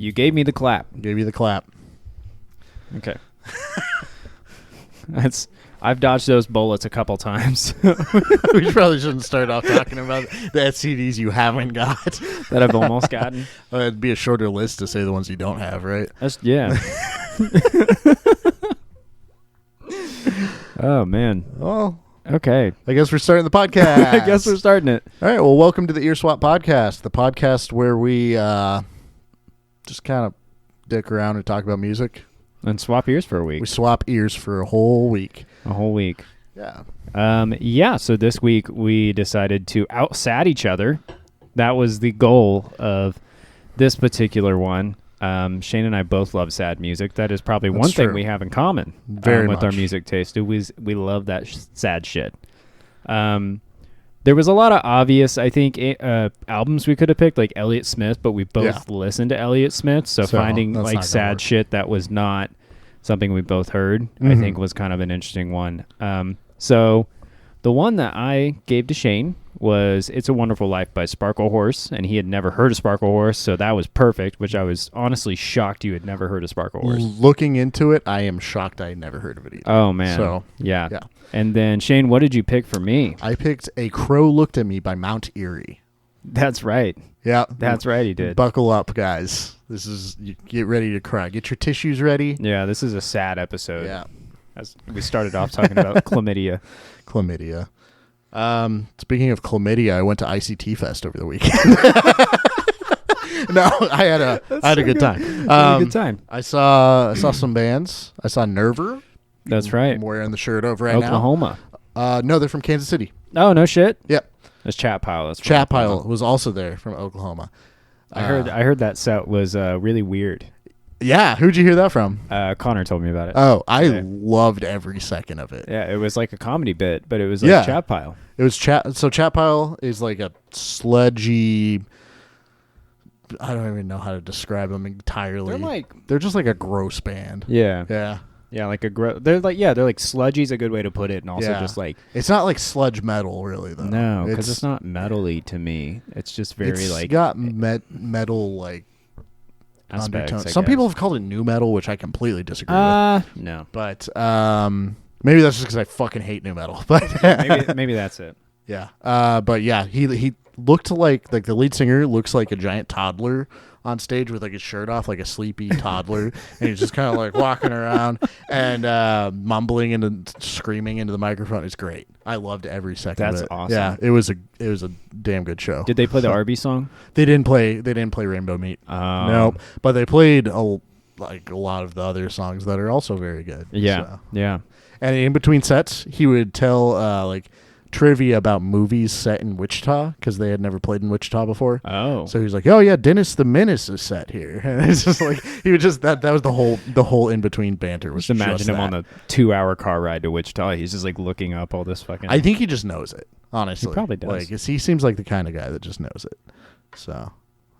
You gave me the clap. Gave you the clap. Okay. I've dodged those bullets a couple times. We probably shouldn't start off talking about the STDs you haven't got. That I've almost gotten. It'd be a shorter list to say the ones you don't have, right? Yeah. Oh, man. Well, okay. I guess we're starting the podcast. I guess we're starting it. All right. Well, welcome to the Ear Swap Podcast, the podcast where we just kind of dick around and talk about music. And swap ears for a week. We swap ears for a whole week. A whole week. Yeah. So this week we decided to out-sad each other. That was the goal of this particular one. Chayne and I both love sad music. That is probably one thing we have in common with our music taste. We love that sad shit. There was a lot of obvious, I think, albums we could have picked, like Elliott Smith, but we both listened to Elliott Smith, so finding like sad shit that was not something we both heard, I think was kind of an interesting one. So the one that I gave to Chayne was It's a Wonderful Life by Sparklehorse, and he had never heard of Sparklehorse, so that was perfect, which I was honestly shocked you had never heard of Sparklehorse. Looking into it, I am shocked I had never heard of it either. Oh, man. So, yeah. And then, Chayne, what did you pick for me? I picked A Crow Looked at Me by Mount Eerie. That's right. Yeah. That's right, he did. Buckle up, guys. Get ready to cry. Get your tissues ready. Yeah, this is a sad episode. Yeah. As we started off talking about chlamydia. Chlamydia. Speaking of chlamydia, I went to ICT Fest over the weekend. No, I had a good time. A good time. I saw some bands. I saw Nerver. That's right. I'm wearing the shirt over right Oklahoma. now. No, they're from Kansas City. Oh, no shit. Yep. That's Chat Pile. Chat Pile was also there from Oklahoma. I heard that set was really weird. Yeah, who'd you hear that from? Connor told me about it. Oh, I loved every second of it. Yeah, it was like a comedy bit, but it was like Chat Pile. It was So Chat Pile is like a sludgy. I don't even know how to describe them entirely. They're just like a gross band. Yeah. Yeah, like they're like sludgy's a good way to put it, and also just like it's not like sludge metal really though. No, because it's not metal-y to me. It's just very it's got metal like undertones. Some people have called it new metal, which I completely disagree with. No, but maybe that's just because I fucking hate new metal. But maybe that's it. Yeah, but yeah, he looked like the lead singer looks like a giant toddler on stage with like his shirt off, like a sleepy toddler, and he's just kind of like walking around and mumbling and screaming into the microphone. It's great. I loved every second of it. That's awesome. Yeah, it was a damn good show. Did they play the Arby song? They didn't play Rainbow Meat. Nope. But they played a lot of the other songs that are also very good. Yeah. So. Yeah. And in between sets, he would tell trivia about movies set in Wichita because they had never played in Wichita before. Oh, so he was like, "Oh yeah, Dennis the Menace is set here." And it's just like he would just that was the whole in between banter was. Just imagine him on the 2-hour car ride to Wichita. He's just like looking up all this fucking. I think he just knows it. Honestly, he probably does. Like he seems like the kind of guy that just knows it. So,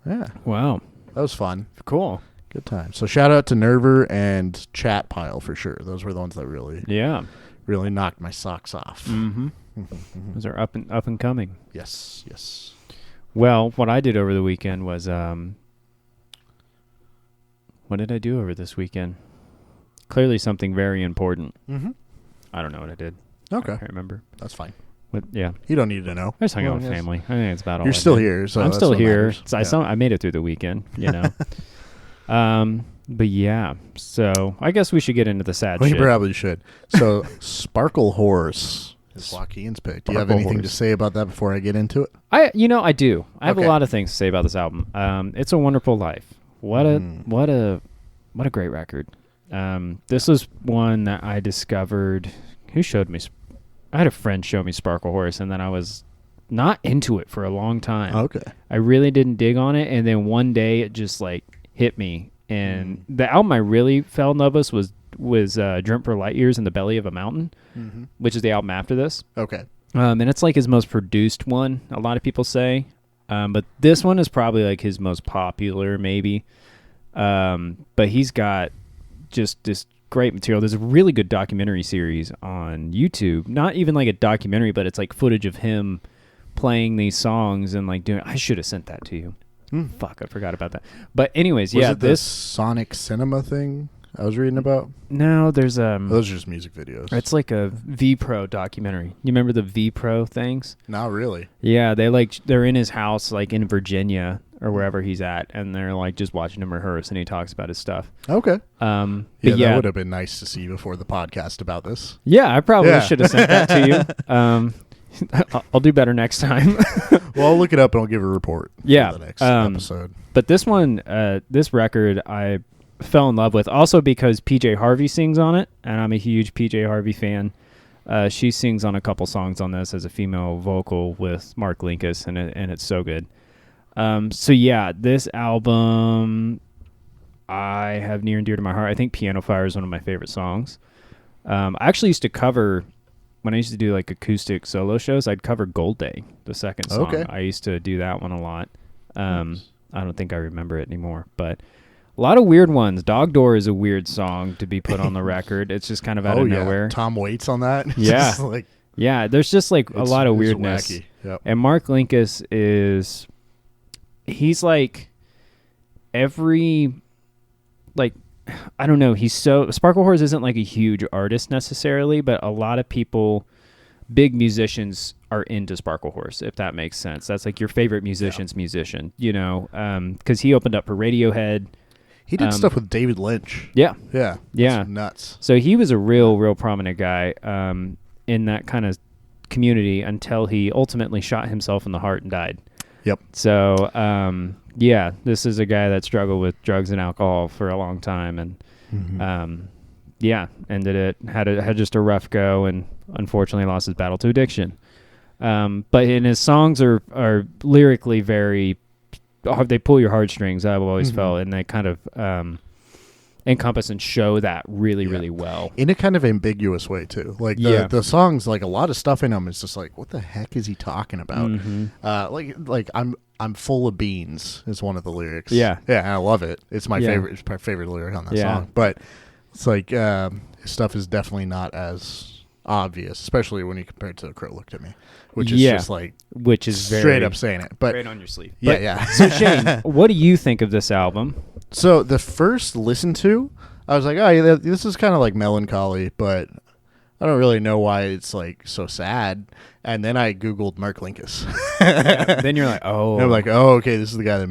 yeah. Wow, that was fun. Cool. Good time. So shout out to Nerver and Chat Pile for sure. Those were the ones that really knocked my socks off. Mm-hmm. Those are up and coming. Yes. Well, what I did over the weekend was what did I do over this weekend? Clearly something very important. Mm-hmm. I don't know what I did. Okay. I can't remember. That's fine. But yeah. You don't need to know. I just hung out with family. I think it's about all. You're still here, so I'm still here. So I made it through the weekend, you know. But yeah, so I guess we should get into the sad shit. We probably should. So Sparklehorse is Wakinyan's pick. Do you have anything to say about that before I get into it? I do. I have a lot of things to say about this album. It's a Wonderful Life. What a great record. This was one that I discovered. Who showed me? I had a friend show me Sparklehorse, and then I was not into it for a long time. Okay. I really didn't dig on it, and then one day it just like hit me. And the album I really fell in love with was Dreamt for Light Years in the Belly of a Mountain, which is the album after this. Okay. And it's like his most produced one, a lot of people say. But this one is probably like his most popular, maybe. But he's got just this great material. There's a really good documentary series on YouTube. Not even like a documentary, but it's like footage of him playing these songs and like doing. I should have sent that to you. Fuck, I forgot about that. But anyways, Was yeah, it this Sonic Cinema thing I was reading about? No, there's Those are just music videos. It's like a VPRO documentary. You remember the VPRO things? Not really. Yeah, they're in his house, like in Virginia or wherever he's at, and they're like just watching him rehearse, and he talks about his stuff. Okay. But that would have been nice to see before the podcast about this. Yeah, I probably should have sent that to you. I'll do better next time. Well, I'll look it up and I'll give a report. Yeah, for the next episode. But this one, this record, I fell in love with also because PJ Harvey sings on it, and I'm a huge PJ Harvey fan. She sings on a couple songs on this as a female vocal with Mark Linkus, and it's so good. So yeah, this album I have near and dear to my heart. I think Piano Fire is one of my favorite songs. I actually used to cover, when I used to do like acoustic solo shows, I'd cover Gold Day, the second song. Okay. I used to do that one a lot. I don't think I remember it anymore, but a lot of weird ones. Dog Door is a weird song to be put on the record. It's just kind of out of nowhere. Tom Waits on that. Yeah. Yeah, there's just like a lot of weirdness. Wacky. Yep. And Mark Linkus he's like I don't know, Sparklehorse isn't like a huge artist necessarily, but a lot of people, big musicians, are into Sparklehorse, if that makes sense. That's like your favorite musician's musician, you know, because he opened up for Radiohead. He did stuff with David Lynch. Yeah. Yeah. Yeah. That's nuts. So he was a real prominent guy in that kind of community until he ultimately shot himself in the heart and died. Yep. So, this is a guy that struggled with drugs and alcohol for a long time, and ended it, had just a rough go, and unfortunately lost his battle to addiction. But his songs are lyrically very, they pull your heartstrings, I've always felt, and they kind of encompass and show that really well. In a kind of ambiguous way, too. Like, the songs, like, a lot of stuff in them is just like, what the heck is he talking about? Like I'm full of beans is one of the lyrics. Yeah. Yeah, I love it. It's my favorite. It's my favorite lyric on that song. But it's like, his stuff is definitely not as obvious, especially when you compare it to Crow Looked at Me, which is just like, which is straight up saying it. But right on your sleeve. Yeah. So Chayne, what do you think of this album? So the first listen to, I was like, oh, yeah, this is kind of like melancholy, but I don't really know why it's like so sad. And then I Googled Mark Linkus. Then you're like, oh. And I'm like, oh, okay, this is the guy that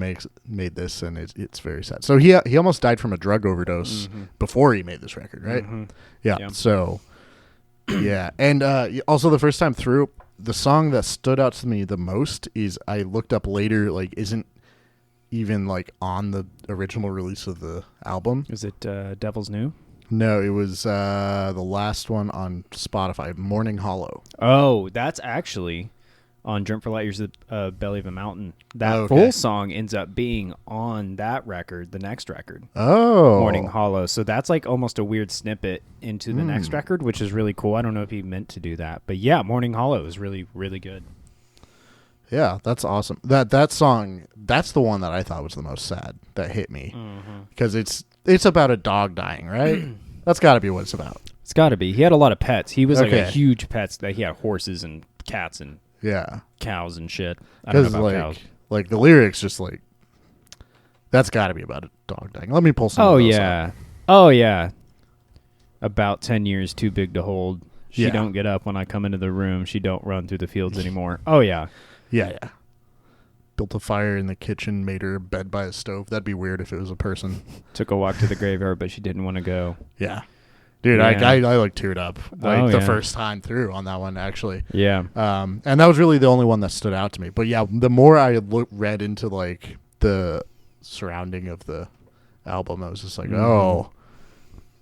made this, and it's very sad. So he almost died from a drug overdose before he made this record, right? Yeah. So, yeah. And also the first time through, the song that stood out to me the most is, I looked up later, like, isn't even like on the original release of the album. Is it Devil's New? No, it was the last one on Spotify, Morning Hollow. Oh, that's actually on Jump for Light Years of the Belly of a Mountain. That full song ends up being on that record, the next record. Oh. Morning Hollow. So that's like almost a weird snippet into the next record, which is really cool. I don't know if he meant to do that. But yeah, Morning Hollow is really, really good. Yeah, that's awesome. That song, that's the one that I thought was the most sad, that hit me. Because it's about a dog dying, right? That's got to be what it's about. It's got to be. He had a lot of pets. He was like a huge pets. That he had horses and cats and cows and shit. I don't know about cows. Like the lyrics, just like, that's got to be about a dog dying. Let me pull some. Oh yeah, oh yeah. About 10 years too big to hold. She don't get up when I come into the room. She don't run through the fields anymore. Oh yeah. Yeah. Built a fire in the kitchen, made her a bed by a stove. That'd be weird if it was a person. Took a walk to the graveyard, but she didn't want to go. Yeah. Dude, I like teared up the first time through on that one, actually. Yeah. And that was really the only one that stood out to me. But yeah, the more I read into like the surrounding of the album, I was just like, oh,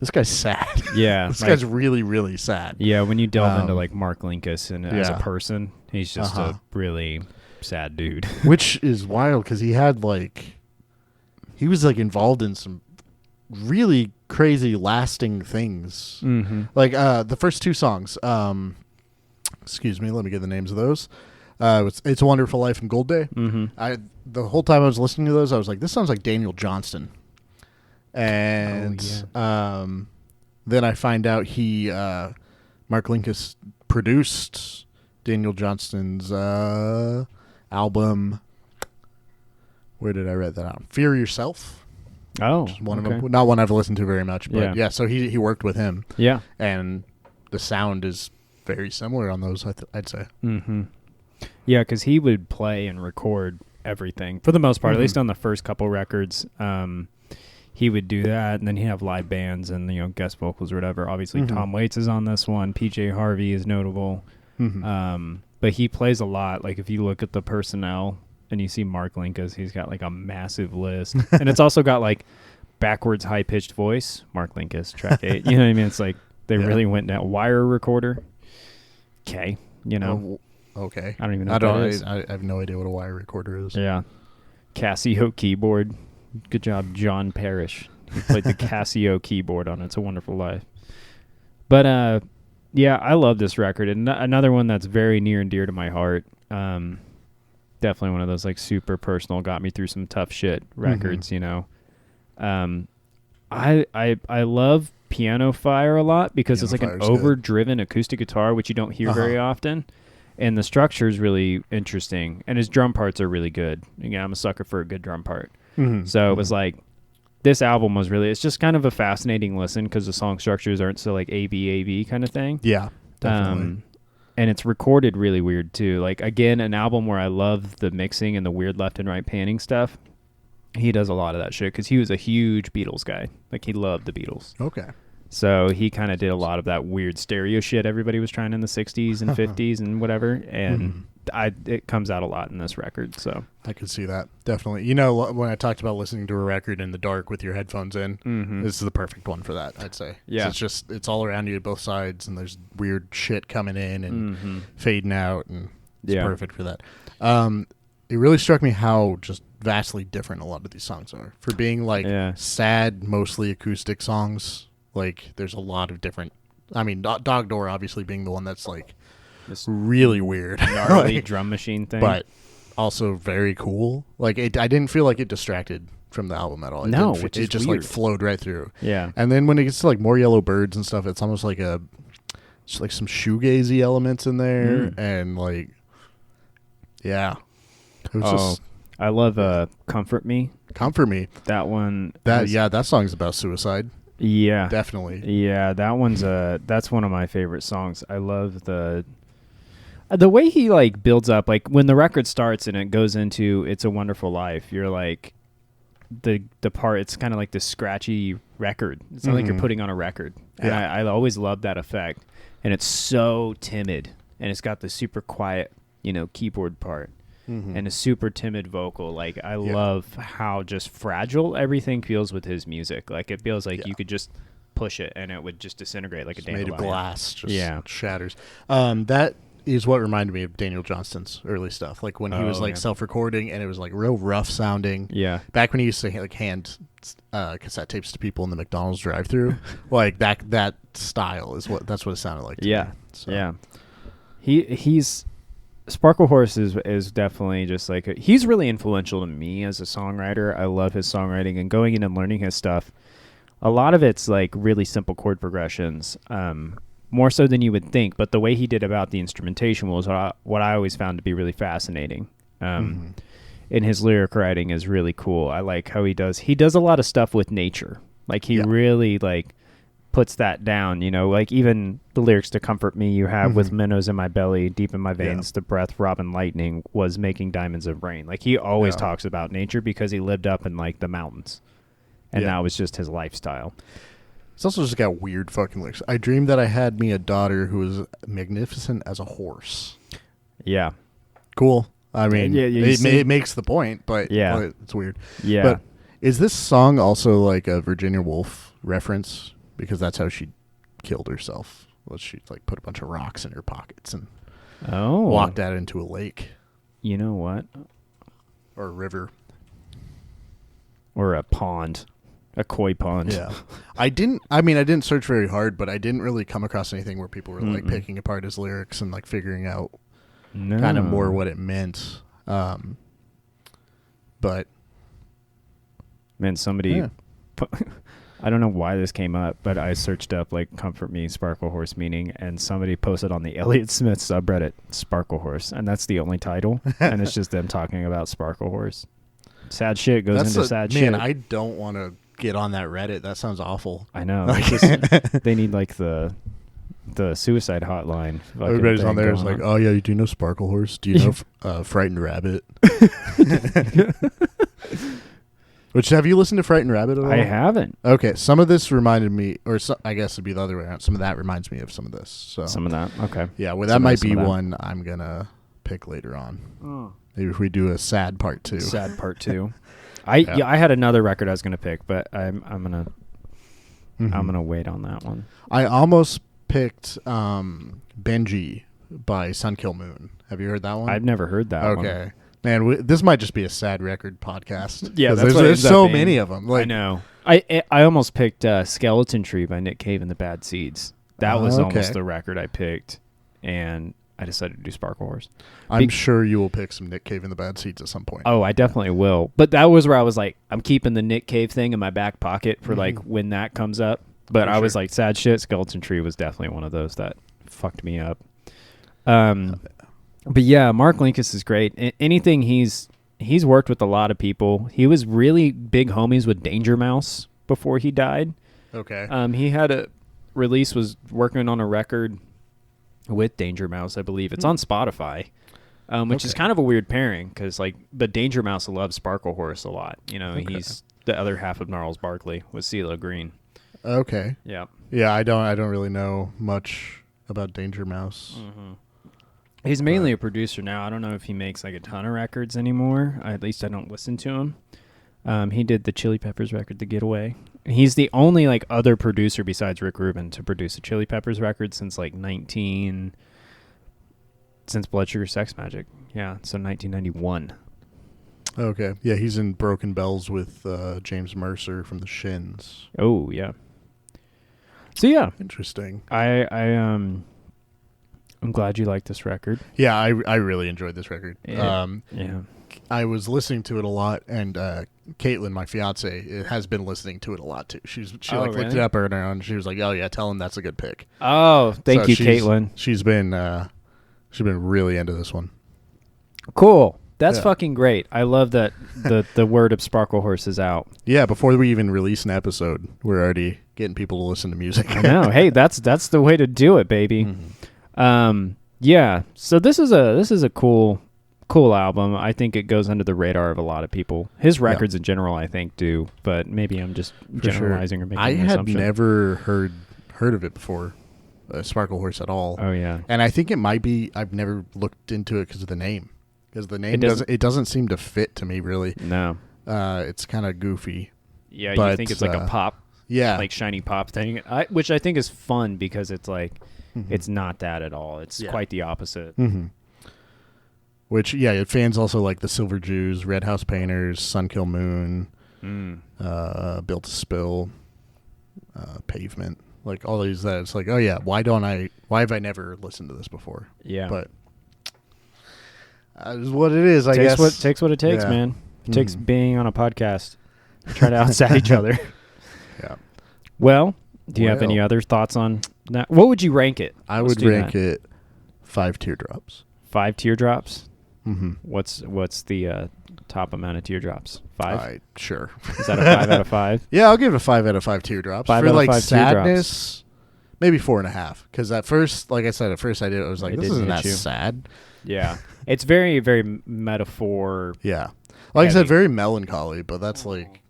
this guy's sad. Yeah. This guy's really, really sad. Yeah, when you delve into like Mark Linkus and as a person, he's just a really sad dude. Which is wild because he was like involved in some really crazy lasting things. Like the first two songs, excuse me, let me get the names of those. It's a Wonderful Life and Gold Day. The whole time I was listening to those, I was like, this sounds like Daniel Johnston. And then I find out Mark Linkus produced Daniel Johnston's album. Where did I write that out? Fear Yourself. Oh, One okay. of them. Not one I've listened to very much, but Yeah. yeah. So he worked with him. Yeah. And the sound is very similar on those. I'd say. Mm-hmm. Yeah, because he would play and record everything for the most part. At least on the first couple records, he would do that, and then he'd have live bands and guest vocals or whatever. Obviously, Tom Waits is on this one. PJ Harvey is notable, but he plays a lot. Like if you look at the personnel and you see Mark Linkus, he's got like a massive list, and it's also got like backwards high pitched voice. Mark Linkus, track 8. You know what I mean? It's like they really went down wire recorder. Okay, Okay. I don't even know. I have no idea what a wire recorder is. Yeah. Casio keyboard. Good job, John Parrish. He played the Casio keyboard on It's a Wonderful Life. But, yeah, I love this record. And another one that's very near and dear to my heart. Definitely one of those, like, super personal, got me through some tough shit records, I love Piano Fire a lot because it's like an overdriven acoustic guitar, which you don't hear very often. And the structure is really interesting. And his drum parts are really good. Again, I'm a sucker for a good drum part. So it was like, this album was really, it's just kind of a fascinating listen because the song structures aren't so like A-B kind of thing. Yeah, definitely. And it's recorded really weird too. Like, again, an album where I love the mixing and the weird left and right panning stuff. He does a lot of that shit because he was a huge Beatles guy. Like, he loved the Beatles. Okay. So he kind of did a lot of that weird stereo shit everybody was trying in the 60s and 50s and whatever. And it comes out a lot in this record. So I could see that. Definitely. When I talked about listening to a record in the dark with your headphones in, this is the perfect one for that, I'd say. Yeah. It's all around you at both sides, and there's weird shit coming in and fading out, and it's perfect for that. It really struck me how just vastly different a lot of these songs are. For being like sad, mostly acoustic songs, like there's a lot of different... I mean, Dog Door obviously being the one that's like this really weird. Gnarly drum machine thing. But also very cool. Like, I didn't feel like it distracted from the album at all. Which is it just weird. like flowed right through. Yeah. And then when it gets to like More Yellow Birds and stuff, it's almost like just like some shoegazy elements in there, and like, yeah, it was just. I love Comfort Me. Comfort Me. That one. That song's about suicide. Yeah, definitely. Yeah, that one's that's one of my favorite songs. I love the way he like builds up. Like when the record starts and it goes into "It's a Wonderful Life," you're like the part. It's kind of like this scratchy record. It's not like you're putting on a record. And I always love that effect. And it's so timid, and it's got the super quiet, keyboard part. And a super timid vocal. Like, I love how just fragile everything feels with his music. Like, it feels like you could just push it and it would just disintegrate like a dandelion. Made of glass. Just shatters. That is what reminded me of Daniel Johnston's early stuff. Like, when he was, like, self-recording and it was, like, real rough sounding. Yeah. Back when he used to, like, hand cassette tapes to people in the McDonald's drive-thru. Like, that style that's what it sounded like to me. So. Yeah. He's... Sparklehorse is definitely just like he's really influential to me as a songwriter. I love his songwriting, and going in and learning his stuff. A lot of it's like really simple chord progressions, more so than you would think. But the way he did about the instrumentation was what I always found to be really fascinating. And his lyric writing is really cool. I like how he does a lot of stuff with nature. Like he really like puts that down, like even the lyrics to Comfort Me you have with minnows in my belly, deep in my veins, the breath, robin lightning was making diamonds of rain. Like he always talks about nature because he lived up in like the mountains, and that was just his lifestyle. It's also just got weird fucking lyrics. I dreamed that I had me a daughter who was magnificent as a horse. Yeah. Cool. I mean, it makes the point, but it's weird. Yeah. But is this song also like a Virginia Woolf reference? Because that's how she killed herself. Well, she like put a bunch of rocks in her pockets and walked out into a lake. You know what? Or a river. Or a pond. A koi pond. Yeah. I didn't search very hard, but I didn't really come across anything where people were like picking apart his lyrics and like figuring out kind of more what it meant. But man, somebody I don't know why this came up, but I searched up like Comfort Me, Sparklehorse meaning, and somebody posted on the Elliott Smith subreddit, Sparklehorse, and that's the only title, and it's just them talking about Sparklehorse. sad shit goes into sad shit. Man, I don't want to get on that Reddit. That sounds awful. I know. They need like the suicide hotline. Everybody's on there is like, oh yeah, do you know Sparklehorse? Do you know Frightened Rabbit? Which, have you listened to Frightened Rabbit at all? I haven't. Okay, some of this reminded me, or I guess it'd be the other way around. Some of that reminds me of some of this. So some of that, okay. Yeah, well, that might be one I'm gonna pick later on. Maybe if we do a sad part 2. Sad part 2. I had another record I was gonna pick, but I'm gonna wait on that one. I almost picked Benji by Sunkill Moon. Have you heard that one? I've never heard that one. Okay. Man, this might just be a sad record podcast. Yeah, there's so many of them. I know. I almost picked Skeleton Tree by Nick Cave and the Bad Seeds. That was almost the record I picked, and I decided to do Sparklehorse. I'm sure you will pick some Nick Cave and the Bad Seeds at some point. Oh, I definitely will. But that was where I was like, I'm keeping the Nick Cave thing in my back pocket for like when that comes up. But I was like, sad shit. Skeleton Tree was definitely one of those that fucked me up. But yeah, Mark Linkous is great. Anything he's worked with a lot of people. He was really big homies with Danger Mouse before he died. Okay. He had was working on a record with Danger Mouse, I believe. It's on Spotify, which is kind of a weird pairing because but Danger Mouse loves Sparklehorse a lot. You know, he's the other half of Gnarls Barkley with CeeLo Green. Okay. Yeah. Yeah, I don't really know much about Danger Mouse. Mm-hmm. He's mainly a producer now. I don't know if he makes like a ton of records anymore. At least I don't listen to him. He did the Chili Peppers record, The Getaway. He's the only like other producer besides Rick Rubin to produce a Chili Peppers record since since Blood Sugar Sex Magic. Yeah, so 1991. Okay. Yeah, he's in Broken Bells with James Mercer from the Shins. Oh, yeah. So yeah. Interesting. I'm glad you like this record. Yeah, I really enjoyed this record. Yeah. I was listening to it a lot, and Caitlin, my fiance, has been listening to it a lot too. She looked it up earlier, and she was like, "Oh yeah, tell him that's a good pick." Oh, thank you, Caitlin. She's been really into this one. Cool. That's fucking great. I love that the word of Sparklehorse is out. Yeah, before we even release an episode, we're already getting people to listen to music. I know. Hey, that's the way to do it, baby. Mm-hmm. Yeah. So this is a cool album. I think it goes under the radar of a lot of people. His records in general, I think, do, but maybe I'm just generalizing or making an assumption. I had never heard of it before, Sparklehorse at all. Oh yeah. And I think it might be I've never looked into it because of the name. Because the name doesn't seem to fit to me really. No. It's kind of goofy. Yeah, you think it's like a pop, like shiny pop thing, which I think is fun because it's like it's not that at all. It's quite the opposite. Mm-hmm. Which fans also like the Silver Jews, Red House Painters, Sunkill Moon, Built to Spill, Pavement, like all these. That it's like, oh yeah, why have I never listened to this before? Yeah, but. Is what it is, I guess. Takes what it takes, man. It takes being on a podcast. Try to outside each other. Yeah. Well, do you have any other thoughts on that? What would you rank it? I would rank it 5 teardrops. 5 teardrops? Mm-hmm. What's the top amount of teardrops? 5? Sure. Is that a 5 out of 5? Yeah, I'll give it a 5 out of 5 teardrops. 5 For out of 5 sadness, teardrops. maybe 4.5. Because at first, like I said, I was like, this isn't that sad. Yeah. It's very, very metaphor. Yeah. Like I said, very melancholy, but that's like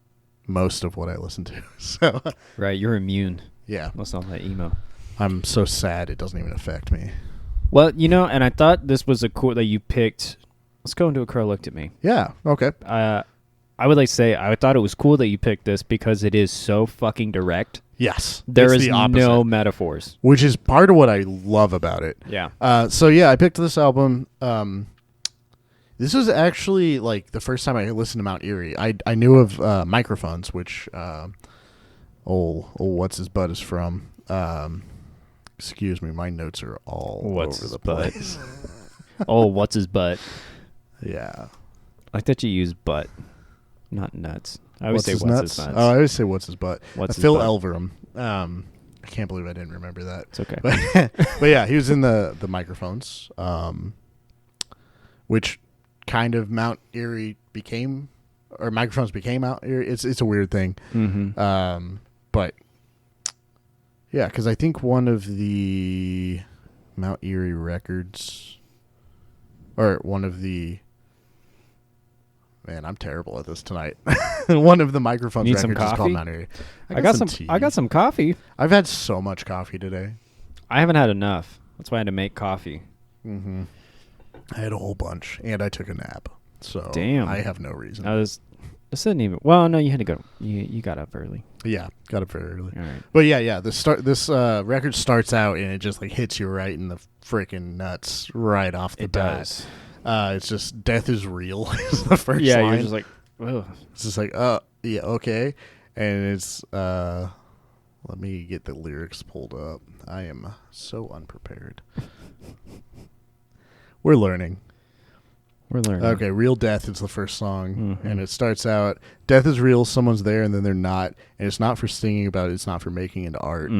most of what I listen to. So right, you're immune. Yeah. Most all that emo. I'm so sad it doesn't even affect me. Well, and I thought this was a cool that you picked. Let's go into A Crow Looked at Me. Yeah. Okay. I would like to say I thought it was cool that you picked this because it is so fucking direct. Yes. There is no metaphors. Which is part of what I love about it. Yeah. I picked this album. This was actually like the first time I listened to Mount Eerie. I knew of Microphones, which what's his butt is from. Excuse me, my notes are all over the place. What's his butt? Yeah. I like that you use butt, not nuts. I always say what's his nuts. Oh, I always say what's his butt. Phil butt? Elverum. I can't believe I didn't remember that. It's okay. But yeah, he was in the Microphones, which kind of Mount Eerie became or microphones became Mount Eerie. It's a weird thing. But yeah, because I think one of the Mount Eerie records, or one of the, man, I'm terrible at this tonight. One of the microphones Need records some is called coffee? Mount Eerie. I got some. tea. I got some coffee. I've had so much coffee today. I haven't had enough. That's why I had to make coffee. I had a whole bunch, and I took a nap. So Damn. I have no reason. This didn't even. Well, no, you had to go. You got up early. Yeah, got up very early. All right. But yeah. This record starts out and it just like hits you right in the freaking nuts right off the bat. Does. It's just "Death is Real" is the first Yeah, line. you're just like, oh. It's just like, yeah, okay. And it's let me get the lyrics pulled up. I am so unprepared. We're learning. Okay, "Real Death" is the first song, and it starts out, "Death is real, someone's there, and then they're not, and it's not for singing about it, it's not for making into art."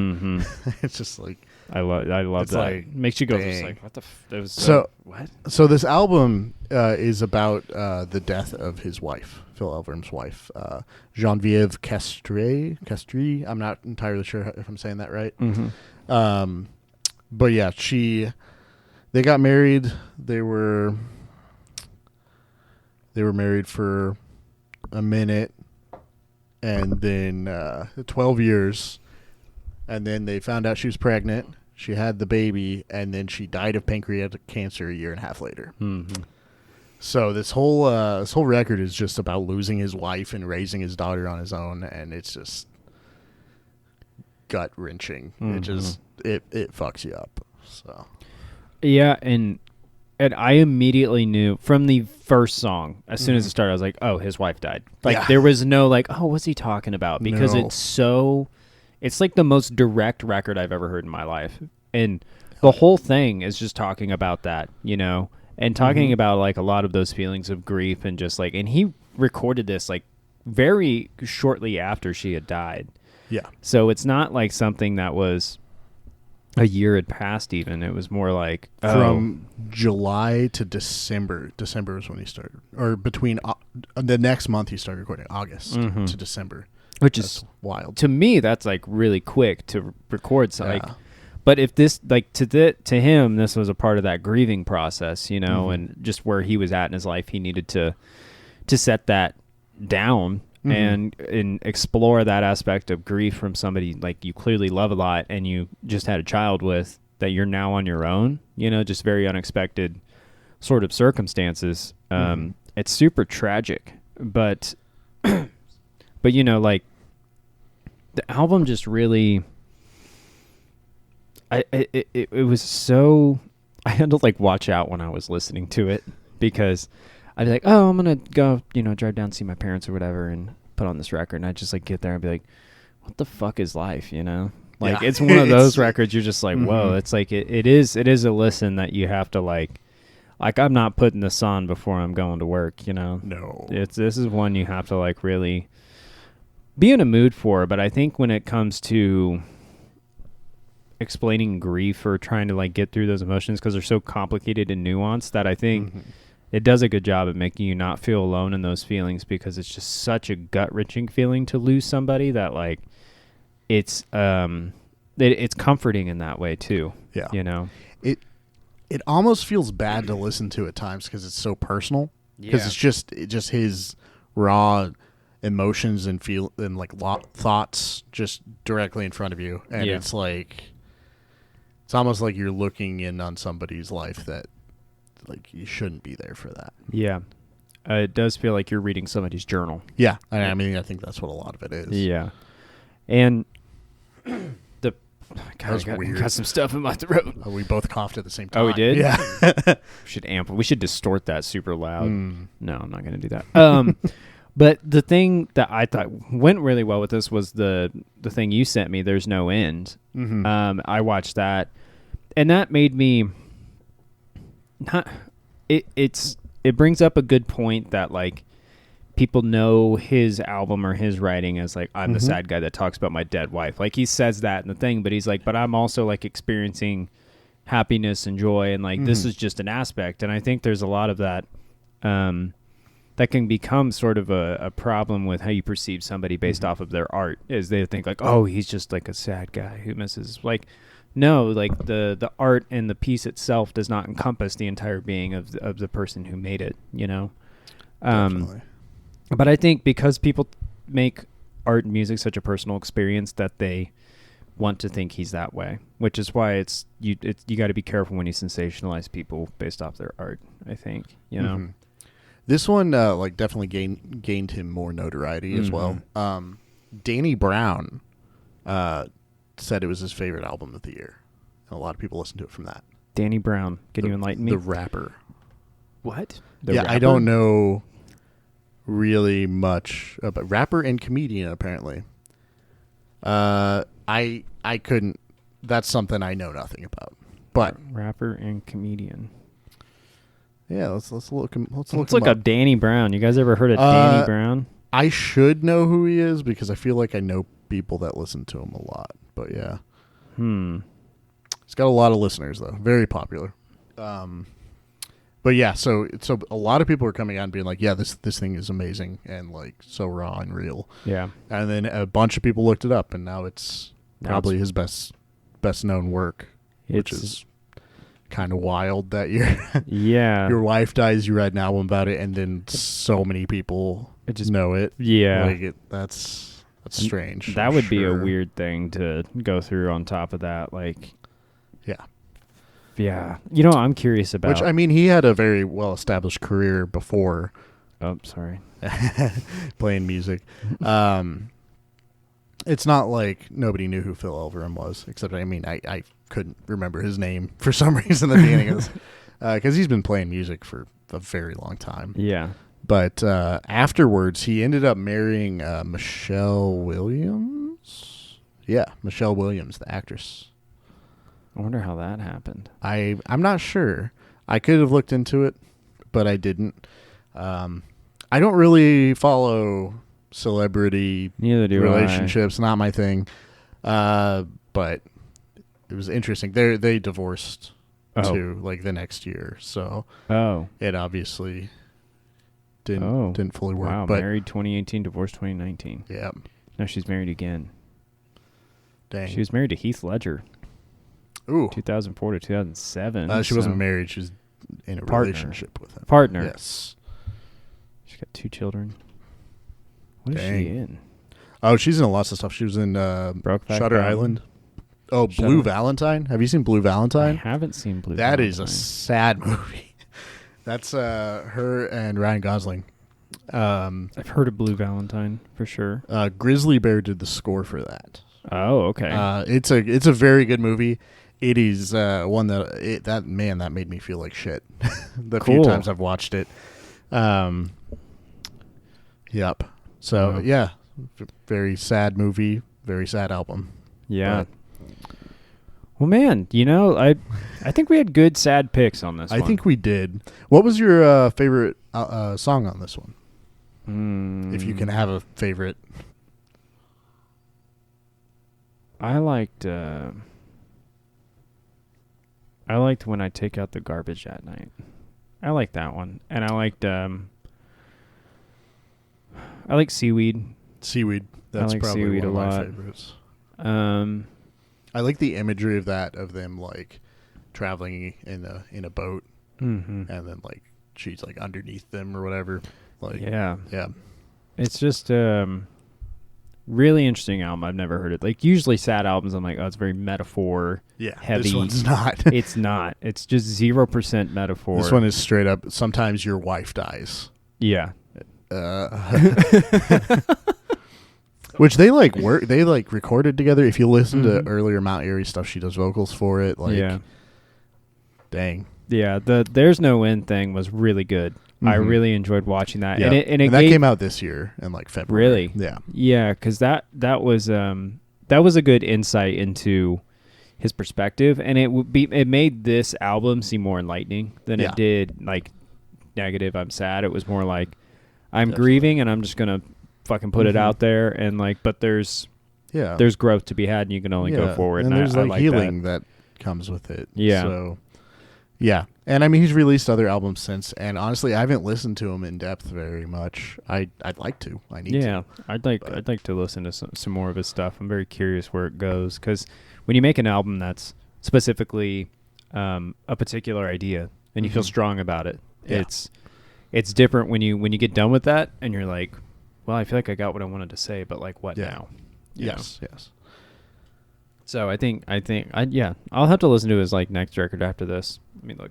It's just like, I love it's that. like, Makes you go just dang. like, what the that was what? So this album is about the death of his wife, Phil Elverum's wife, Genevieve Castries. I'm not entirely sure if I'm saying that right. But yeah, they got married. They were married for a minute, and then 12 years, and then they found out she was pregnant. She had the baby, and then she died of pancreatic cancer a year and a half later. So this whole record is just about losing his wife and raising his daughter on his own, and it's just gut wrenching. It just it fucks you up. So yeah, and I immediately knew from the first song, as soon as it started, I was like, oh, his wife died. Like, there was no, like, oh, what's he talking about? Because it's like the most direct record I've ever heard in my life. And the whole thing is just talking about that, you know, and talking about, like, a lot of those feelings of grief and just, like, and he recorded this, like, very shortly after she had died. yeah. So it's not like something that was a year had passed even. It was more like from July to December. December was when he started, or between the next month he started recording, August to December, which that's is wild to me. That's like really quick to record. So like, but if this like to him, this was a part of that grieving process, you know, and just where he was at in his life, he needed to set that down. And explore that aspect of grief from somebody like you clearly love a lot and you just had a child with, that you're now on your own, you know, just very unexpected sort of circumstances. It's super tragic, but you know, like the album just really, it was so, I had to like watch out when I was listening to it, because I'd be like, oh, I'm going to go, you know, drive down, see my parents or whatever, and put on this record. And I'd just like get there and be like, what the fuck is life, you know? Like, it's one of those records you're just like, whoa. It's like, it is a listen that you have to like I'm not putting this on before I'm going to work, you know? No. This is one you have to like really be in a mood for. But I think when it comes to explaining grief or trying to like get through those emotions, because they're so complicated and nuanced, that I think it does a good job at making you not feel alone in those feelings, because it's just such a gut-wrenching feeling to lose somebody that like it's comforting in that way too. Yeah, you know, it almost feels bad to listen to at times because it's so personal. Because it's just his raw emotions and thoughts just directly in front of you, and it's like it's almost like you're looking in on somebody's life that. Like, you shouldn't be there for that. Yeah. It does feel like you're reading somebody's journal. Yeah. I mean, I think that's what a lot of it is. Yeah. And that was weird. Got some stuff in my throat. We both coughed at the same time. Oh, we did? Yeah. We should distort that super loud. No, I'm not going to do that. But the thing that I thought went really well with this was the thing you sent me, There's No End. I watched that, and that made me... It brings up a good point that like people know his album or his writing as like, I'm the sad guy that talks about my dead wife. Like, he says that in the thing, but he's like, but I'm also like experiencing happiness and joy, and like this is just an aspect. And I think there's a lot of that that can become sort of a problem with how you perceive somebody based off of their art, is they think like, oh, he's just like a sad guy who misses. Like, no, like the art and the piece itself does not encompass the entire being of the person who made it, you know? Definitely. But I think because people make art and music such a personal experience that they want to think he's that way, which is why you got to be careful when you sensationalize people based off their art, I think, you know? Mm-hmm. This one like definitely gained him more notoriety as well. Danny Brown said it was his favorite album of the year. And a lot of people listened to it from that. Danny Brown, can you enlighten me? The rapper. What? Rapper? I don't know really much about rapper and comedian apparently. I couldn't. That's something I know nothing about. But rapper and comedian. Yeah, let's look up Danny Brown. You guys ever heard of Danny Brown? I should know who he is because I feel like I know people that listen to him a lot. But yeah. He's got a lot of listeners though. Very popular. But yeah, so a lot of people are coming out and being like, yeah, this thing is amazing and like so raw and real. Yeah. And then a bunch of people looked it up and now it's probably his best known work, which is kind of wild that your wife dies, you write an album about it, and then so many people just know it. Yeah. Like that's strange. That would be a weird thing to go through on top of that. Like, yeah. You know, I'm curious about. Which, I mean, he had a very well-established career before. Oh, sorry. Playing music. It's not like nobody knew who Phil Elverum was, except, I mean, I couldn't remember his name for some reason at the beginning of this. Because he's been playing music for a very long time. Yeah. But afterwards, he ended up marrying Michelle Williams. Yeah, Michelle Williams, the actress. I wonder how that happened. I'm not sure. I could have looked into it, but I didn't. I don't really follow celebrity relationships. Not my thing. But it was interesting. They divorced too, like the next year. So it obviously didn't fully work. Wow, but married 2018, divorced 2019. Yeah. Now she's married again. Dang. She was married to Heath Ledger. Ooh. 2004 to 2007. She wasn't married. She was in a relationship with him. Partner. Yes. She's got 2 children. What is she in? Oh, she's in lots of stuff. She was in Shutter Island. Oh, Blue Valentine. Have you seen Blue Valentine? I haven't seen Blue Valentine. That Valentine. is a sad movie. That's her and Ryan Gosling. I've heard of Blue Valentine for sure. Grizzly Bear did the score for that. Oh, okay. It's a very good movie. It is one that made me feel like shit the few times I've watched it. Yep. So yeah, very sad movie, very sad album. Yeah. Well, man, you know, I think we had good sad picks on this one. I think we did. What was your favorite song on this one? If you can have a favorite. I liked When I Take Out the Garbage at Night. I like that one. And I liked Seaweed. Seaweed. That's like probably Seaweed one of my lot. favorites. I like the imagery of them like traveling in a boat, and then like she's like underneath them or whatever. Like yeah. It's just really interesting album. I've never heard it. Like usually sad albums, I'm like, oh, it's very metaphor heavy. This one's not. It's not. It's just 0% metaphor. This one is straight up. Sometimes your wife dies. Yeah. Which they recorded together. If you listen to earlier Mount Eerie stuff, she does vocals for it. Like, dang. Yeah, the There's No End thing was really good. I really enjoyed watching that. Yeah. And that came out this year in like February. Really? Yeah. Yeah, because that was a good insight into his perspective, and it made this album seem more enlightening than it did like negative. I'm sad. It was more like I'm grieving, and I'm just gonna fucking put it out there, and like, but there's growth to be had, and you can only go forward. And there's I like like healing that comes with it. Yeah. So yeah, And I mean, he's released other albums since, and honestly, I haven't listened to him in depth very much. I'd like to. I need to. Yeah, I'd like to listen to some more of his stuff. I'm very curious where it goes, because when you make an album that's specifically a particular idea and you feel strong about it, it's different when you get done with that and you're like, well, I feel like I got what I wanted to say, but like what now? Yes. So I think I'll have to listen to his like next record after this. I mean, look.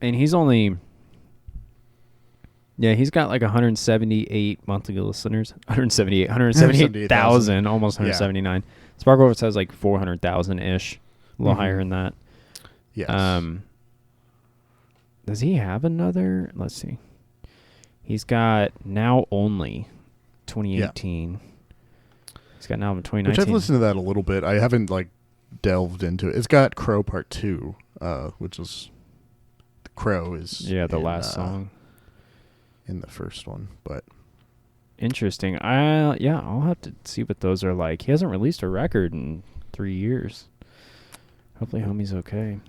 And he's only, he's got like 178 monthly listeners. 178,000, almost 179. Yeah. Sparklehorse has like 400,000-ish, a little higher than that. Yes. Does he have another? Let's see. He's got Now Only, 2018. Yeah. He's got an album 2019. Which I've listened to that a little bit. I haven't like delved into it. It's got Crow Part 2, which is... Crow is the last song in the first one, but interesting. I'll have to see what those are like. He hasn't released a record in 3 years. Hopefully homie's okay.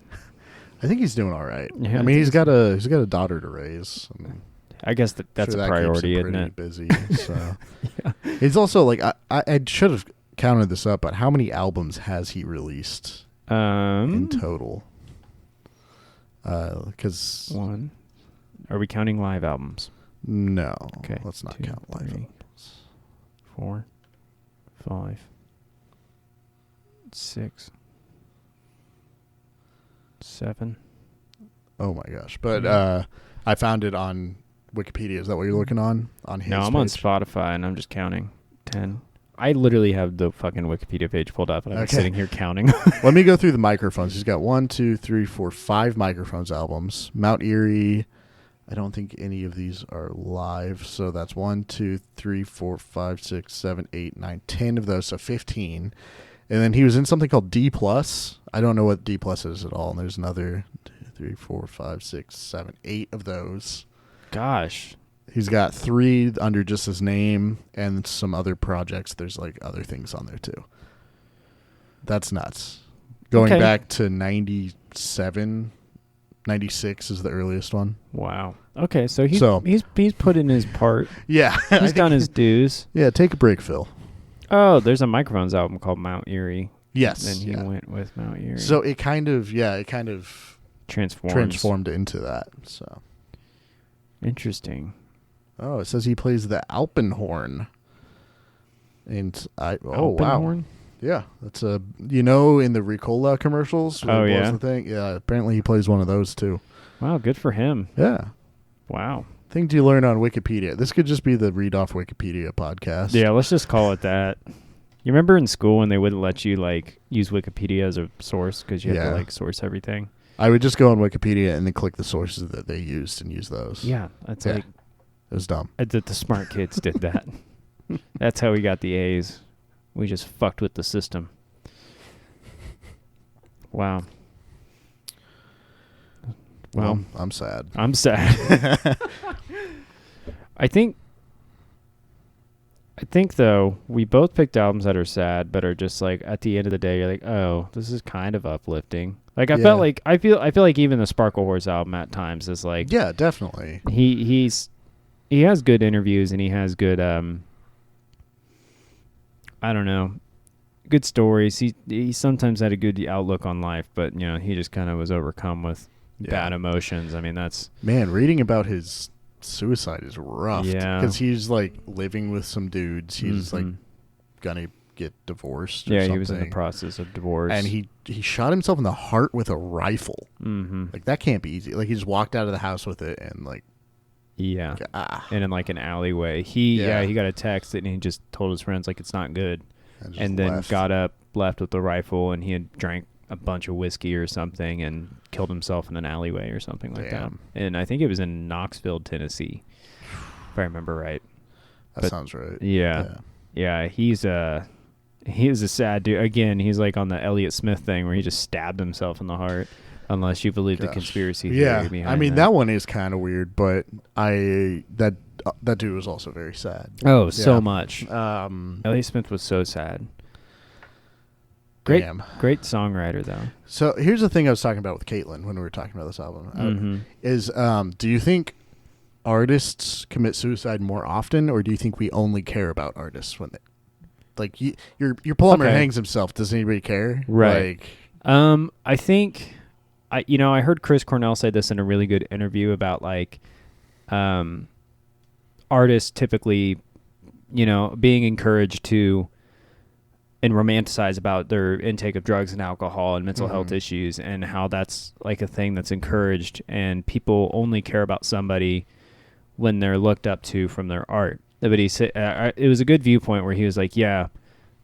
I think he's doing all right. Yeah, I mean, he's got a daughter to raise. I guess that's a priority, isn't it? Busy. So It's also like I should have counted this up, but how many albums has he released in total? Because one. Are we counting live albums? No. Okay. Let's not 2, count live 3, albums. 4, 5, 6, 7. Oh my gosh! But I found it on Wikipedia. Is that what you're looking on his? No, I'm page? on Spotify and I'm just counting 10. I literally have the fucking Wikipedia page pulled up and I'm sitting here counting. Let me go through the microphones. He's got 1, 2, 3, 4, 5 microphones albums. Mount Eerie. I don't think any of these are live. So that's 1, 2, 3, 4, 5, 6, 7, 8, 9, 10 of those. So 15. And then he was in something called D+. I don't know what D+ is at all. And there's another 2, 3, 4, 5, 6, 7, 8 of those. Gosh. He's got 3 under just his name and some other projects. There's like other things on there too. That's nuts. Going back to 97, 96 is the earliest one. Wow. Okay, so he's put in his part. Yeah. He's done his dues. Yeah, take a break, Phil. Oh, there's a Microphones album called Mount Eerie. Yes. And he went with Mount Eerie. So it kind of transformed into that. So interesting. Oh, it says he plays the Alpenhorn. And Alpenhorn? Wow. Yeah, that's in the Ricola commercials. Oh yeah. The thing. Yeah, apparently he plays one of those too. Wow, good for him. Yeah. Wow. Things you learn on Wikipedia. This could just be the Read Off Wikipedia podcast. Yeah, let's just call it that. You remember in school when they wouldn't let you like use Wikipedia as a source because you had to like source everything? I would just go on Wikipedia and then click the sources that they used and use those. Yeah, that's like it was dumb. The smart kids did that. That's how we got the A's. We just fucked with the system. Wow. Well, I'm sad. I'm sad. I think though we both picked albums that are sad, but are just like at the end of the day, you're like, oh, this is kind of uplifting. Like I feel like even the Sparklehorse album at times is like, yeah, definitely. He has good interviews and he has good I don't know, good stories. He sometimes had a good outlook on life, but he just kind of was overcome with bad emotions. I mean, reading about his suicide is rough. Yeah, because he's like living with some dudes. He's like gonna get divorced. Yeah, he was in the process of divorce, and he shot himself in the heart with a rifle. Mm-hmm. Like that can't be easy. Like he just walked out of the house with it and like. Yeah, and in like an alleyway. He got a text and he just told his friends like it's not good, and then got up, left with the rifle, and he had drank a bunch of whiskey or something and killed himself in an alleyway or something like that. And I think it was in Knoxville, Tennessee, if I remember right. That sounds right. Yeah. He is a sad dude. Again, he's like on the Elliott Smith thing where he just stabbed himself in the heart. Unless you believe the conspiracy theory behind I mean, that. that one is kind of weird, but that dude was also very sad. Oh, so much. Elliott Smith was so sad. Great, Damn. great songwriter though. So here's the thing I was talking about with Caitlin when we were talking about this album. Is do you think artists commit suicide more often, or do you think we only care about artists when they, like your plumber hangs himself? Does anybody care? Right. I think I heard Chris Cornell say this in a really good interview about like artists typically, being encouraged to and romanticize about their intake of drugs and alcohol and mental health issues, and how that's like a thing that's encouraged, and people only care about somebody when they're looked up to from their art. But he said it was a good viewpoint where he was like, yeah,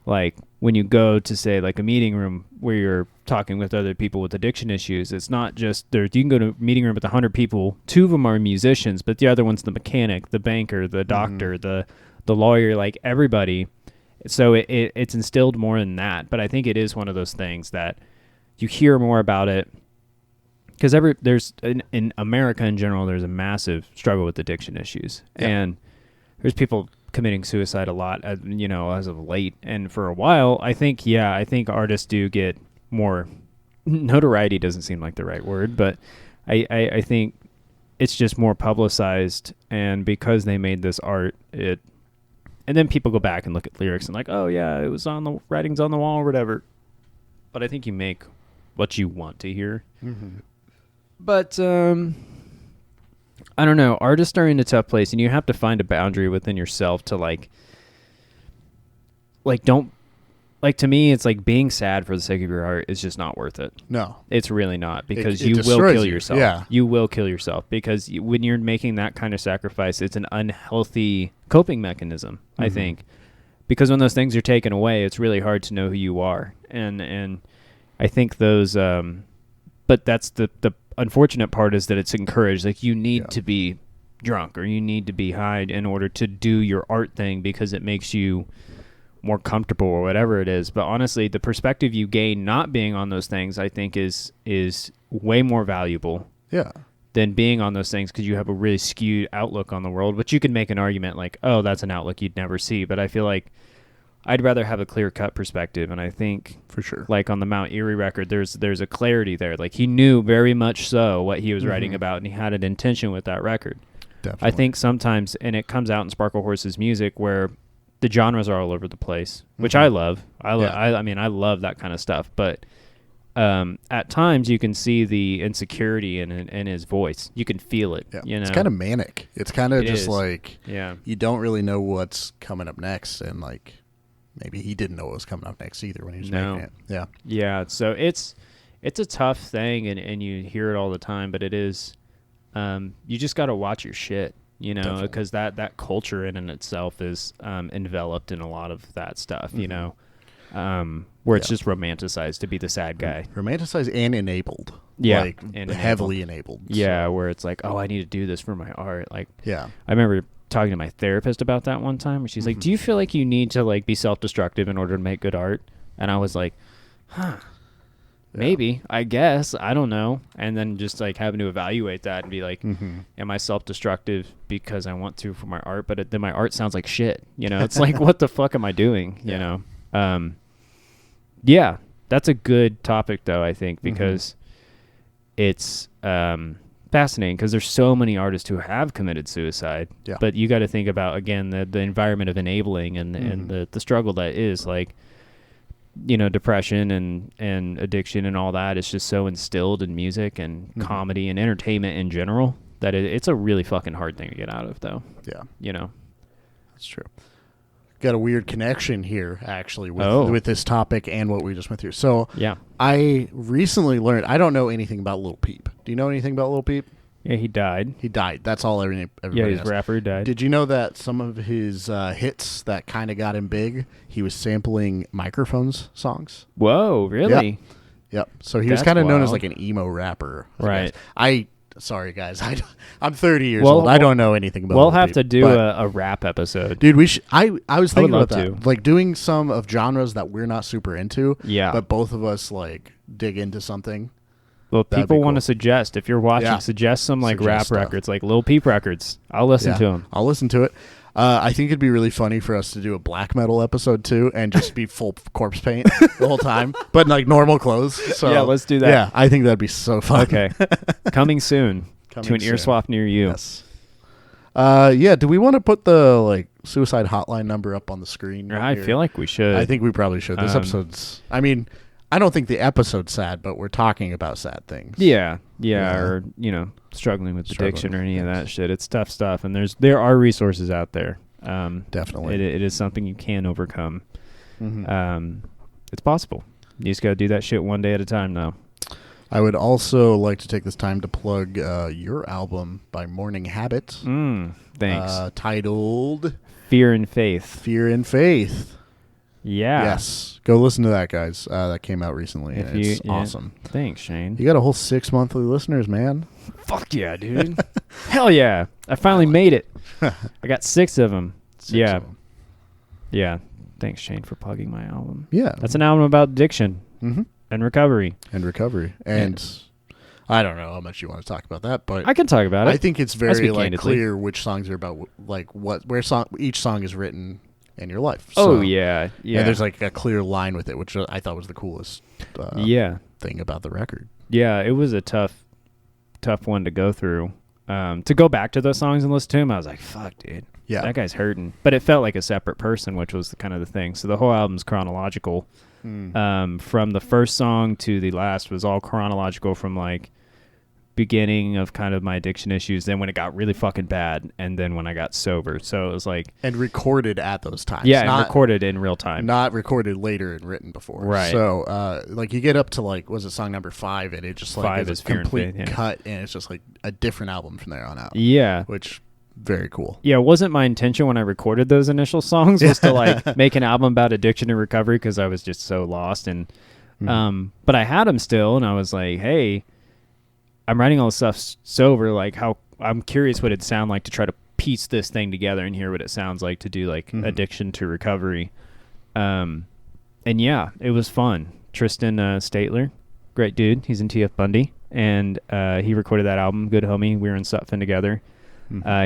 like when you go to say like a meeting room where you're talking with other people with addiction issues, it's not just there. You can go to a meeting room with 100 people. 2 of them are musicians, but the other one's the mechanic, the banker, the doctor, the lawyer, like everybody. So it's instilled more in that. But I think it is one of those things that you hear more about it because there's in America in general, there's a massive struggle with addiction issues, and there's people committing suicide a lot, as of late. And for a while, I think artists do get more notoriety. Doesn't seem like the right word, but I think it's just more publicized, and because they made this art, and then people go back and look at lyrics and like, oh yeah, it was on the writings on the wall or whatever. But I think you make what you want to hear. But I don't know. Artists are in a tough place, and you have to find a boundary within yourself to like don't, like, to me, it's like being sad for the sake of your art is just not worth it. No. It's really not, because you will kill yourself. Yeah. You will kill yourself because when you're making that kind of sacrifice, it's an unhealthy coping mechanism, I think. Because when those things are taken away, it's really hard to know who you are. And I think those, but that's the unfortunate part, is that it's encouraged. Like, you need to be drunk or you need to be high in order to do your art thing because it makes you more comfortable or whatever it is. But honestly, the perspective you gain not being on those things, I think is way more valuable than being on those things, because you have a really skewed outlook on the world, which you can make an argument like, oh, that's an outlook you'd never see. But I feel like I'd rather have a clear-cut perspective, and I think for sure, like on the Mount Eerie record, there's a clarity there. Like, he knew very much so what he was writing about, and he had an intention with that record. Definitely. I think sometimes, and it comes out in Sparklehorse's music, where the genres are all over the place, which I love. I mean, I love that kind of stuff. But at times, you can see the insecurity in his voice. You can feel it. Yeah. It's kind of manic. It's kind of just like you don't really know what's coming up next, and like maybe he didn't know what was coming up next either when he was making it. Yeah. So it's a tough thing, and you hear it all the time. But it is, you just got to watch your shit. Because that culture in itself is enveloped in a lot of that stuff, where it's just romanticized to be the sad guy. Romanticized and enabled. Yeah. Like, and heavily enabled. Yeah, where it's like, oh, I need to do this for my art. Like, I remember talking to my therapist about that one time, where she's like, do you feel like you need to like be self-destructive in order to make good art? And I was like, maybe, I guess, I don't know. And then just like having to evaluate that and be like, am I self-destructive because I want to for my art, but then my art sounds like shit, it's like, what the fuck am I doing? That's a good topic though, I think, because it's fascinating, because there's so many artists who have committed suicide, but you got to think about, again, the environment of enabling and the struggle that is, like, depression and addiction and all that is just so instilled in music and comedy and entertainment in general that it's a really fucking hard thing to get out of, though. That's true. Got a weird connection here, actually, with this topic and what we just went through. So I recently learned, I don't know anything about Lil Peep. Do you know anything about Lil Peep? Yeah, he died. That's all everybody he's a rapper who died. Did you know that some of his hits that kind of got him big, he was sampling Microphones songs? Whoa, really? Yep. So he was kind of known as like an emo rapper. Right. Sorry, guys. I'm 30 years old. I don't know anything about We'll have to do a rap episode. Dude, I was thinking about that. Like, doing some of genres that we're not super into, but both of us like dig into something. Well, That'd people be want to cool. suggest. If you're watching, Yeah. suggest some like Suggest rap stuff. records, like Lil Peep records. I'll listen to them. I'll listen to it. I think it'd be really funny for us to do a black metal episode too, and just be full corpse paint the whole time, but like normal clothes. So Yeah, let's do that. Yeah, I think that'd be so fun. Okay. Coming soon to an ear soon. swap near you. Yes. Yeah. Do we want to put the like suicide hotline number up on the screen? I here? feel like we should. I think we probably should. This episode's. I mean, I don't think the episode's sad, but we're talking about sad things. Yeah, Yeah. or struggling with Struggling addiction or with any of things. that shit. It's tough stuff, and there are resources out there. Definitely. it is something you can overcome. Mhm. It's possible. You just got to do that shit one day at a time, though. I would also like to take this time to plug your album by Morning Habit, Thanks. titled Fear and Faith. Fear and Faith. Yeah. Yes. Go listen to that, guys. That came out recently. If And it's you- yeah. awesome. Thanks, Shane. You got a whole 6 monthly listeners, man. Fuck yeah, dude. Hell yeah. I finally made it. I got 6 of them. Six Yeah. of 'em. Yeah. Thanks, Shane, for plugging my album. Yeah. That's an album about addiction Mm-hmm. and recovery. And recovery. And I don't know how much you want to talk about that, but I can talk about it. I think it's very speak like candidly. clear which songs are about like each song is written in your life. Oh, So- yeah. Yeah. And there's like a clear line with it, which I thought was the coolest yeah. thing about the record. Yeah, it was a tough one to go through. To go back to those songs and listen to them, I was like, fuck, dude. Yeah. That guy's hurting. But it felt like a separate person, which was kind of the thing. So the whole album's chronological. From the first song to the last was all chronological from like beginning of kind of my addiction issues, then when it got really fucking bad, and then when I got sober. So it was like... And recorded at those times. Yeah, and not, recorded in real time. Not recorded later and written before. Right. So, like, you get up to, like, was it song number 5, and it just, like, 5 is is a Fear and complete Faith, yeah. cut, and it's just, like, a different album from there on out. Yeah. Which, very cool. Yeah, it wasn't my intention when I recorded those initial songs was to like make an album about addiction and recovery because I was just so lost. And but I had them still, and I was like, hey, I'm writing all this stuff sober. Like, how I'm curious what it'd sound like to try to piece this thing together and hear what it sounds like to do like addiction to recovery. And yeah, it was fun. Tristan Statler, great dude. He's in TF Bundy, and he recorded that album. Good homie. We were in Sutphin together.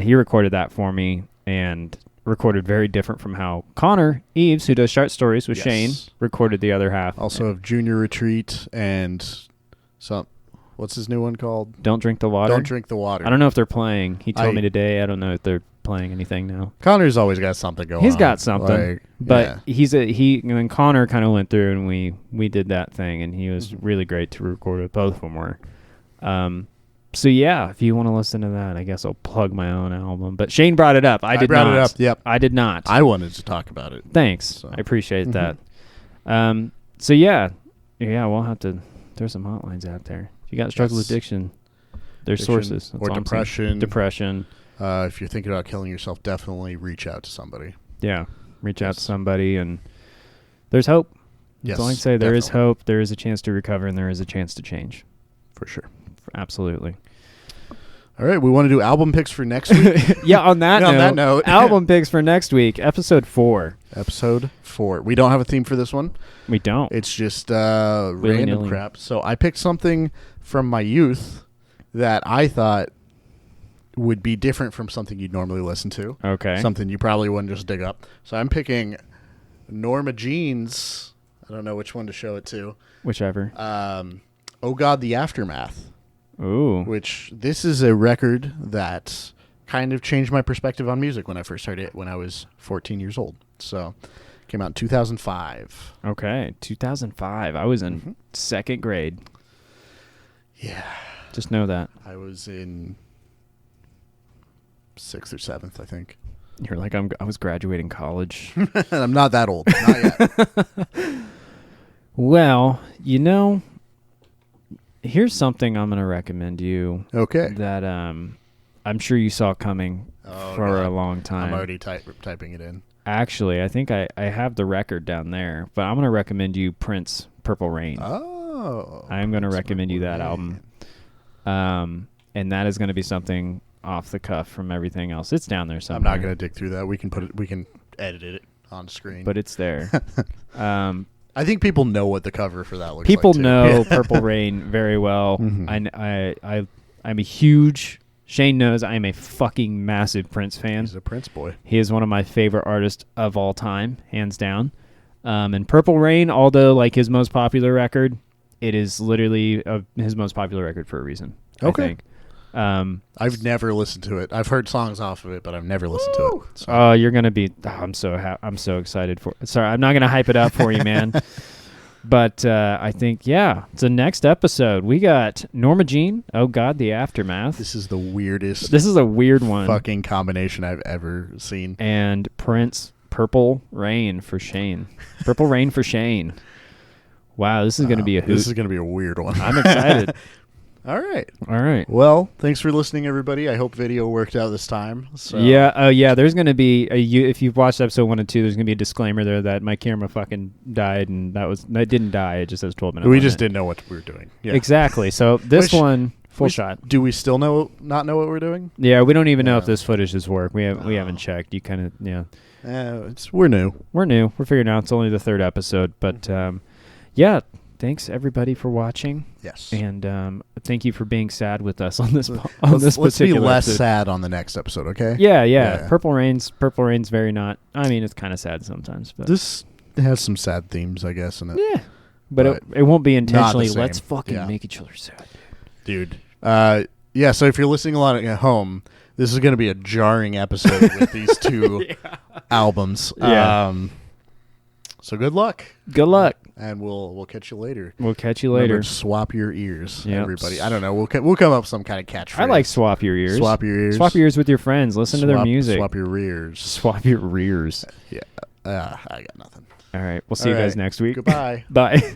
He recorded that for me and recorded very different from how Connor Eves, who does Short Stories with Yes. Shane, recorded the other half. Also of Junior Retreat and some, what's his new one called? Don't Drink the Water. Don't Drink the Water. I don't know if they're playing. He told I- me today. I don't know if they're playing anything now. Connor's always got something going on. He's got something, Like, but yeah. and then Connor kind of went through and we did that thing, and he was really great to record with. Both of them were. So yeah, if you want to listen to that, I guess I'll plug my own album. But Shane brought it up. I did brought not. it up. Yep. I did not. I wanted to talk about it. Thanks. So. I appreciate that. So yeah, we'll have to. There's some hotlines out there. If you got struggle with Yes. addiction, there's Addiction sources. That's or all I'm saying. depression. Depression. If you're thinking about killing yourself, definitely reach out to somebody. Yeah, reach out to Yes. somebody, and there's hope. Yes, That's all I can say. There is definitely. hope. There is a chance to recover, and there is a chance to change. For sure. Absolutely. All right, we want to do album picks for next week. Yeah. On that On note, that note. album picks for next week, episode 4. Episode 4. We don't have a theme for this one. We don't. It's just random Willy-nilly. crap. So I picked something from my youth that I thought would be different from something you'd normally listen to. Okay. Something you probably wouldn't just dig up. So I'm picking Norma Jean's. I don't know which one to show it to. Whichever. Oh God, the Aftermath. Ooh. Which this is a record that kind of changed my perspective on music when I first heard it when I was 14 years old. So came out in 2005. Okay. 2005. I was in second grade. Yeah. Just know that. I was in 6th or 7th, I think. You're like, I was graduating college. I'm not that old. Not yet. Well, here's something I'm going to recommend you Okay. that I'm sure you saw coming Oh, for God. a long time. I'm already typing it in. Actually, I think I have the record down there, but I'm going to recommend you Prince Purple Rain. Oh. I'm going to Prince recommend you Purple that Rain. album. And that is going to be something off the cuff from everything else. It's down there I'm somewhere. not going to dig through that. We can edit it on screen. But it's there. I think people know what the cover for that looks People like. People know Purple Rain very well. Mhm. I'm a huge. Chayne knows I am a fucking massive Prince fan. He's a Prince boy. He is one of my favorite artists of all time, hands down. And Purple Rain, although like his most popular record, it is literally his most popular record for a reason. Okay. I think. I've never listened to it. I've heard songs off of it, but I've never listened to it. So. Oh, you're gonna be. Oh, I'm so excited for. Sorry, I'm not gonna hype it up for you, man. But I think it's the next episode. We got Norma Jean. Oh God, the aftermath. This is the weirdest. This is a weird one. Fucking combination I've ever seen. And Prince, Purple Rain for Chayne. Purple Rain for Chayne. Wow, this is gonna be a hoot. This is gonna be a weird one. I'm excited. All right. All right. Well, thanks for listening, everybody. I hope video worked out this time. So. Yeah. Oh, yeah. There's going to be if you've watched episode 1 and 2, there's going to be a disclaimer there that my camera fucking died, and that didn't die. It just has 12 minutes. We just didn't know what we were doing. Yeah. Exactly. So this one, full shot. Do we still not know what we're doing? Yeah, we don't even know if this footage is work. We haven't checked. You kind of we're new. We're new. We're figuring out. It's only the 3rd episode, but thanks everybody for watching. Yes. And thank you for being sad with us on this Let's be less episode. sad on the next episode, okay? Yeah. Purple Rain's very not. I mean, it's kind of sad sometimes, but this has some sad themes, I guess, in it. Yeah. But it won't be intentionally. same. Let's fucking make each other sad, dude. So if you're listening a lot at home, this is going to be a jarring episode with these two albums. Yeah. So good luck. Good luck. And we'll catch you later. We'll catch you later. Remember, swap your ears, Yep. everybody. I don't know. We'll come up with some kind of catchphrase. I like swap your ears. Swap your ears. Swap your ears with your friends. Listen to their music. Swap your rears. Swap your rears. Yeah. I got nothing. All right. We'll see you guys next week. Goodbye. Bye.